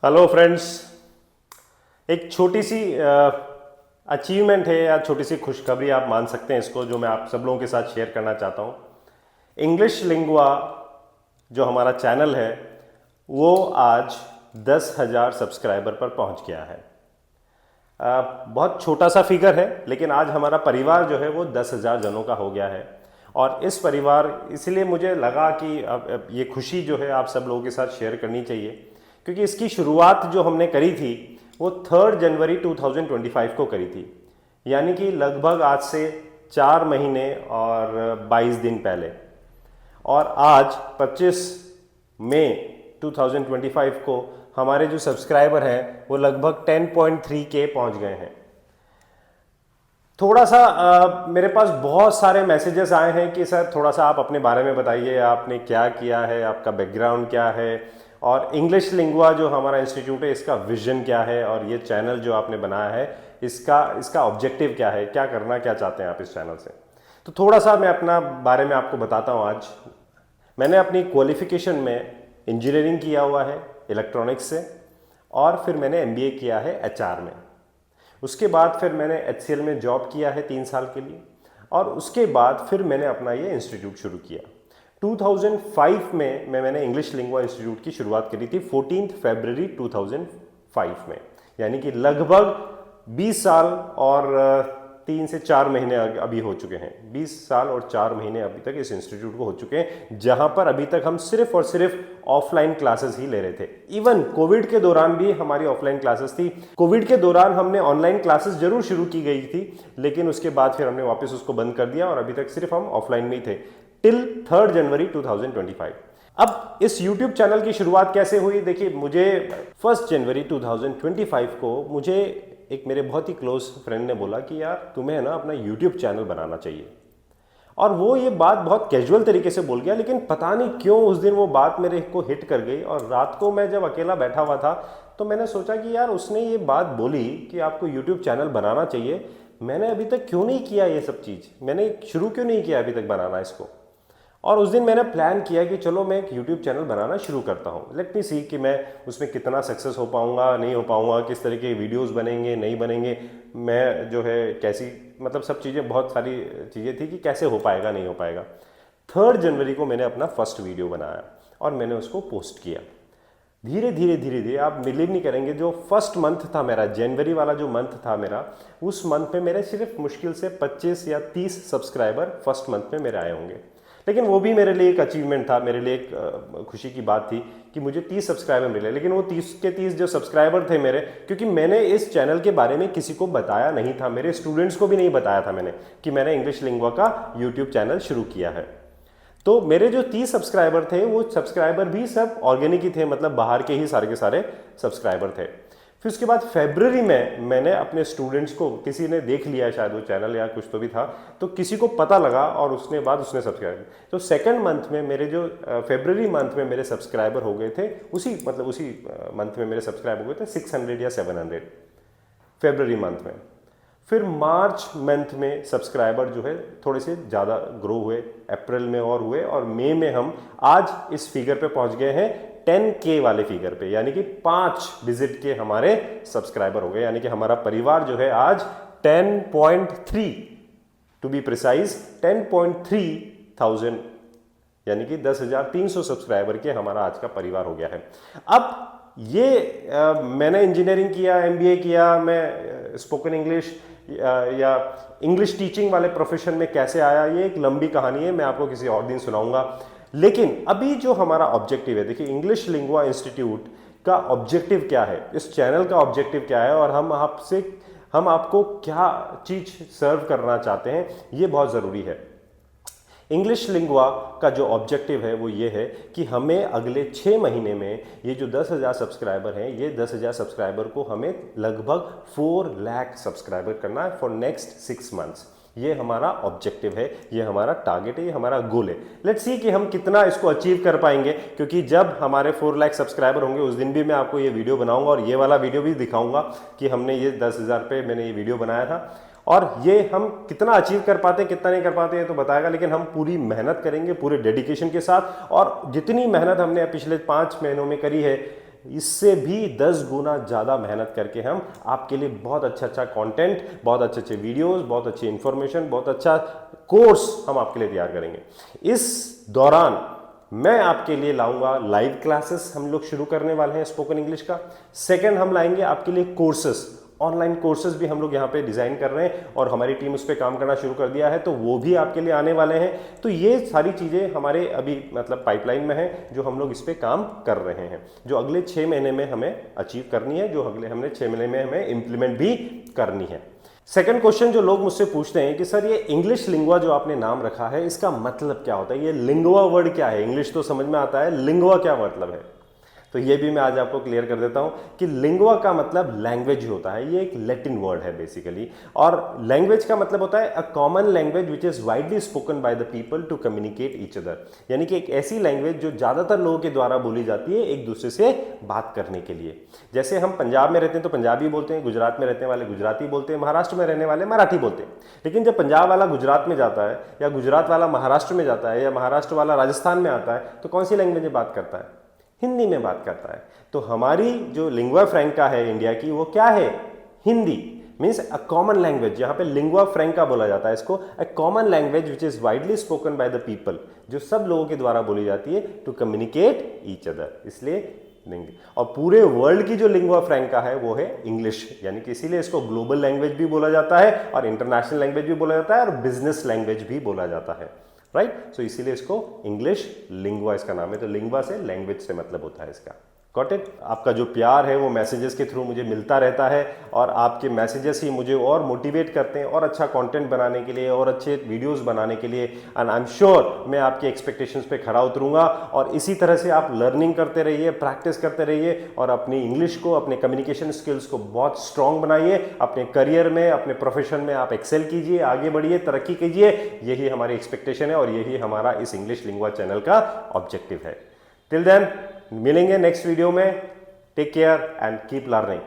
Hello friends. एक छोटी सी achievement है या छोटी सी खुशखबरी आप मान सकते हैं इसको, जो मैं आप सब लोगों के साथ शेयर करना चाहता हूँ। इंग्लिश लिंगुआ जो हमारा चैनल है वो आज 10,000 सब्सक्राइबर पर पहुँच गया है। बहुत छोटा सा फिगर है, लेकिन आज हमारा परिवार जो है वो 10,000 जनों का हो गया है। और इस परिवार इसलिए मुझे लगा कि अब ये खुशी जो है आप सब लोगों के साथ शेयर करनी चाहिए, क्योंकि इसकी शुरुआत जो हमने करी थी वो 3 जनवरी 2025 को करी थी, यानी कि लगभग आज से 4 महीने और 22 दिन पहले। और आज 25 मई 2025 को हमारे जो सब्सक्राइबर हैं वो लगभग 10.3 के पहुंच गए हैं। थोड़ा सा मेरे पास बहुत सारे मैसेजेस आए हैं कि सर थोड़ा सा आप अपने बारे में बताइए, आपने क्या किया है, आपका बैकग्राउंड क्या है, और इंग्लिश लिंगुआ जो हमारा इंस्टीट्यूट है इसका विजन क्या है, और ये चैनल जो आपने बनाया है इसका ऑब्जेक्टिव क्या है, क्या करना क्या चाहते हैं आप इस चैनल से। तो थोड़ा सा मैं अपना बारे में आपको बताता हूँ। आज मैंने अपनी क्वालिफिकेशन में इंजीनियरिंग किया हुआ है इलेक्ट्रॉनिक्स से, और फिर मैंने एमबीए किया है एचआर में। उसके बाद फिर मैंने एचसीएल में जॉब किया है 3 साल के लिए, और उसके बाद फिर मैंने अपना ये इंस्टीट्यूट शुरू किया। 2005 में मैंने इंग्लिश लिंगुआ इंस्टीट्यूट की शुरुआत करी थी 14 फरवरी 2005 में, यानी कि लगभग 20 साल और 3 से 4 महीने अभी हो चुके हैं। 20 साल और 4 महीने अभी तक इस इंस्टीट्यूट को हो चुके हैं, जहां पर अभी तक हम सिर्फ और सिर्फ ऑफलाइन क्लासेस ही ले रहे थे। इवन कोविड के दौरान भी हमारी ऑफलाइन क्लासेस थी। कोविड के दौरान हमने ऑनलाइन क्लासेस जरूर शुरू की गई थी, लेकिन उसके बाद फिर हमने वापस उसको बंद कर दिया और अभी तक सिर्फ हम ऑफलाइन में ही थे टिल 3 जनवरी 2025। अब इस YouTube चैनल की शुरुआत कैसे हुई? देखिए, मुझे 1 जनवरी 2025 को मुझे एक मेरे बहुत ही क्लोज फ्रेंड ने बोला कि यार तुम्हें ना अपना YouTube चैनल बनाना चाहिए। और वो ये बात बहुत कैजुअल तरीके से बोल गया, लेकिन पता नहीं क्यों उस दिन वो बात मेरे को हिट कर गई। और रात को मैं जब अकेला बैठा हुआ था तो मैंने सोचा कि यार उसने ये बात बोली कि आपको YouTube चैनल बनाना चाहिए, मैंने अभी तक क्यों नहीं किया ये सब चीज़, मैंने शुरू क्यों नहीं किया अभी तक बनाना इसको। और उस दिन मैंने प्लान किया कि चलो मैं एक YouTube चैनल बनाना शुरू करता हूँ। लेट मी सी कि मैं उसमें कितना सक्सेस हो पाऊँगा, नहीं हो पाऊँगा, किस तरह के वीडियोस बनेंगे, नहीं बनेंगे, मैं जो है कैसी, मतलब सब चीज़ें, बहुत सारी चीज़ें थी कि कैसे हो पाएगा नहीं हो पाएगा। 3 जनवरी को मैंने अपना फर्स्ट वीडियो बनाया और मैंने उसको पोस्ट किया। धीरे धीरे आप बिलीव नहीं करेंगे, जो फर्स्ट मंथ था मेरा, जनवरी वाला जो मंथ था मेरा, उस मंथ में मेरे सिर्फ मुश्किल से 25 या 30 सब्सक्राइबर फर्स्ट मंथ में मेरे आए होंगे। लेकिन वो भी मेरे लिए एक अचीवमेंट था, मेरे लिए एक खुशी की बात थी कि मुझे 30 सब्सक्राइबर मिले। लेकिन वो 30 के 30 जो सब्सक्राइबर थे मेरे, क्योंकि मैंने इस चैनल के बारे में किसी को बताया नहीं था, मेरे स्टूडेंट्स को भी नहीं बताया था मैंने कि मैंने इंग्लिश लिंगुआ का यूट्यूब चैनल शुरू किया है। तो मेरे जो 30 सब्सक्राइबर थे वो सब्सक्राइबर भी सब ऑर्गेनिक ही थे, मतलब बाहर के ही सारे के सारे सब्सक्राइबर थे। फिर उसके बाद फरवरी में मैंने अपने स्टूडेंट्स को, किसी ने देख लिया शायद वो चैनल या कुछ तो भी था, तो किसी को पता लगा और उसने सब्सक्राइब। तो सेकंड मंथ में मेरे जो फरवरी मंथ में मेरे सब्सक्राइबर हो गए थे, उसी मंथ में मेरे सब्सक्राइबर हो गए थे 600 या 700 फरवरी मंथ में। फिर मार्च मंथ में सब्सक्राइबर जो है थोड़े से ज़्यादा ग्रो हुए, अप्रैल में और हुए, और मई में हम आज इस फिगर पे पहुंच गए हैं 10K वाले फिगर पे, यानी कि 5 डिजिट के हमारे सब्सक्राइबर हो गए। यानी कि हमारा परिवार जो है आज 10.3, टू बी प्रिसाइज 10.3,000, यानी कि 10,300 सब्सक्राइबर के हमारा आज का परिवार हो गया है। अब ये मैंने इंजीनियरिंग किया, एमबीए किया, मैं स्पोकन इंग्लिश या इंग्लिश टीचिंग वाले प्रोफेशन में कैसे आया, ये एक लंबी कहानी है, मैं आपको किसी और दिन सुनाऊंगा। लेकिन अभी जो हमारा ऑब्जेक्टिव है, देखिए इंग्लिश लिंगुआ इंस्टीट्यूट का ऑब्जेक्टिव क्या है, इस चैनल का ऑब्जेक्टिव क्या है, और हम आपको क्या चीज सर्व करना चाहते हैं, ये बहुत ज़रूरी है। इंग्लिश लिंगुआ का जो ऑब्जेक्टिव है वो ये है कि हमें अगले 6 महीने में ये जो 10,000 सब्सक्राइबर हैं, ये 10,000 सब्सक्राइबर को हमें लगभग 4 लाख सब्सक्राइबर करना है फॉर नेक्स्ट 6 मंथ्स। ये हमारा ऑब्जेक्टिव है, ये हमारा टारगेट है, ये हमारा गोल है। लेट्स सी कि हम कितना इसको अचीव कर पाएंगे, क्योंकि जब हमारे 4 लाख सब्सक्राइबर होंगे उस दिन भी मैं आपको ये वीडियो बनाऊंगा और ये वाला वीडियो भी दिखाऊंगा कि हमने ये 10,000 पे मैंने ये वीडियो बनाया था। और ये हम कितना अचीव कर पाते हैं कितना नहीं कर पाते हैं तो बताएगा, लेकिन हम पूरी मेहनत करेंगे पूरे डेडिकेशन के साथ। और जितनी मेहनत हमने पिछले 5 महीनों में करी है, इससे भी 10 गुना ज़्यादा मेहनत करके हम आपके लिए बहुत अच्छा कंटेंट, बहुत अच्छे वीडियोस, बहुत अच्छी इंफॉर्मेशन, बहुत अच्छा कोर्स हम आपके लिए तैयार करेंगे। इस दौरान मैं आपके लिए लाऊंगा लाइव क्लासेस, हम लोग शुरू करने वाले हैं स्पोकन इंग्लिश का। सेकंड, हम लाएंगे आपके लिए कोर्सेस, ऑनलाइन कोर्सेज भी हम लोग यहाँ पे डिज़ाइन कर रहे हैं और हमारी टीम उस पर काम करना शुरू कर दिया है, तो वो भी आपके लिए आने वाले हैं। तो ये सारी चीज़ें हमारे अभी मतलब पाइपलाइन में है, जो हम लोग इस पर काम कर रहे हैं, जो अगले 6 महीने में हमें अचीव करनी है, जो अगले हमने 6 महीने में हमें इम्प्लीमेंट भी करनी है। सेकंड क्वेश्चन जो लोग मुझसे पूछते हैं कि सर ये इंग्लिश लिंगुआ जो आपने नाम रखा है, इसका मतलब क्या होता है? ये लिंगुआ वर्ड क्या है? इंग्लिश तो समझ में आता है, लिंगुआ क्या मतलब है? तो ये भी मैं आज आपको क्लियर कर देता हूं कि लिंगुआ का मतलब लैंग्वेज होता है। ये एक लैटिन वर्ड है बेसिकली, और लैंग्वेज का मतलब होता है a common language which is widely spoken by the people to communicate each other, यानी कि एक ऐसी लैंग्वेज जो ज्यादातर लोगों के द्वारा बोली जाती है एक दूसरे से बात करने के लिए। जैसे हम पंजाब में रहते हैं तो पंजाबी बोलते हैं, गुजरात में रहने वाले गुजराती बोलते हैं, महाराष्ट्र में रहने वाले मराठी बोलते हैं। लेकिन जब पंजाब वाला गुजरात में जाता है, या गुजरात वाला महाराष्ट्र में जाता है, या महाराष्ट्र वाला राजस्थान में आता है, तो कौन सी लैंग्वेज में बात करता है? हिंदी में बात करता है। तो हमारी जो लिंगुआ फ्रैंका है इंडिया की, वो क्या है? हिंदी। मीन्स अ कॉमन लैंग्वेज, यहाँ पे लिंगुआ फ्रैंका बोला जाता है इसको, अ common language which is widely spoken by the people, जो सब लोगों के द्वारा बोली जाती है टू कम्युनिकेट ईच अदर, इसलिए और पूरे वर्ल्ड की जो लिंगुआ फ्रैंका है वो है इंग्लिश, यानी कि इसीलिए इसको ग्लोबल लैंग्वेज भी बोला जाता है, और इंटरनेशनल लैंग्वेज भी बोला जाता है, और बिजनेस लैंग्वेज भी बोला जाता है, राइट? सो इसीलिए इसको इंग्लिश लिंगुआ इसका नाम है। तो लिंगुआ से लैंग्वेज से मतलब होता है इसका। Got it? आपका जो प्यार है वो मैसेजेस के थ्रू मुझे मिलता रहता है, और आपके मैसेजेस ही मुझे और मोटिवेट करते हैं और अच्छा कंटेंट बनाने के लिए और अच्छे वीडियोस बनाने के लिए। एंड आई एम श्योर मैं आपके एक्सपेक्टेशंस पे खरा उतरूंगा, और इसी तरह से आप लर्निंग करते रहिए, प्रैक्टिस करते रहिए, और अपनी इंग्लिश को, अपने कम्युनिकेशन स्किल्स को बहुत स्ट्रांग बनाइए। अपने करियर में, अपने प्रोफेशन में आप एक्सेल कीजिए, आगे बढ़िए, तरक्की कीजिए। यही हमारी एक्सपेक्टेशन है और यही हमारा इस इंग्लिश लिंगुआ चैनल का ऑब्जेक्टिव है। टिल देन मिलेंगे नेक्स्ट वीडियो में। Take care and keep learning.